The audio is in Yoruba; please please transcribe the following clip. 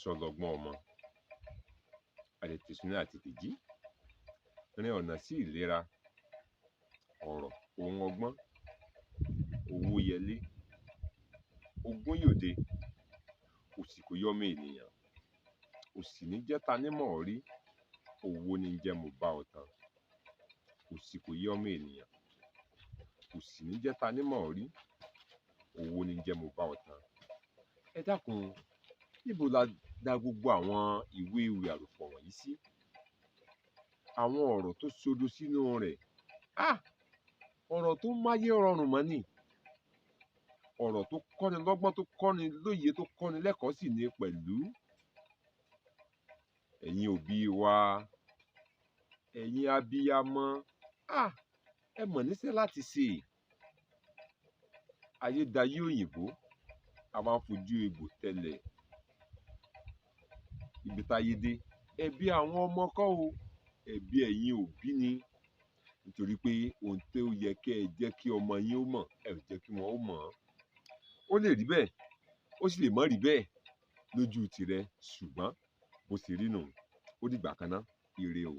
sọlọgbọ ọmọ àdètèsúná àti tèjì rin ọ̀nà sí ìlera ọ̀rọ̀ ohun ọgbọ́n owó yẹlé ogún yòde òsì kò yọmọ ènìyàn òsì ní jẹ́ tanímọ̀ rí owó ní jẹ́ mo bá ọ tán òsì kò yọmọ ènìyàn òsì ní jẹ́ tanímọ̀ rí owó ní jẹ́ mo bá ọ tán. Ẹ dákun, níbo la dà gbogbo àwọn ìwé ewì àròfọ̀ wọ̀nyí sí? Àwọn ọ̀rọ̀ tó sodo sínú rẹ̀, ọ̀rọ̀ tó máyé rọrùn mọ́ ni, ọ̀rọ̀ tó kọ́ni lọ́gbọ́n, tó kọ́ni lóye, tó kọ́ni lẹ́kọ̀ọ́ sì ni pẹ̀lú. Ẹ̀yin òbí wa, ẹ̀yin abiyamọ, ẹ mọ̀ níṣẹ́ láti ṣe. Ayédayé òyìnbó, a máa ń fojú egbò tẹlẹ̀. Ibi táyé dé, ẹ̀bi àwọn ọmọ kọ́ o, ẹ̀bi ẹ̀yin òbí ni. Nítorí pé ohun tó yẹ kẹ́ ẹ jẹ́ kí ọmọ yín ó mọ̀, ẹ ò jẹ́ kí wọ́n ó mọ̀. Ó lè rí bẹ́ẹ̀, ó sì lè má rí bẹ́ẹ̀ lójú tìrẹ, ṣùgbọ́n bó ṣe rí nù. Ó dìgbà kan ná, ire o.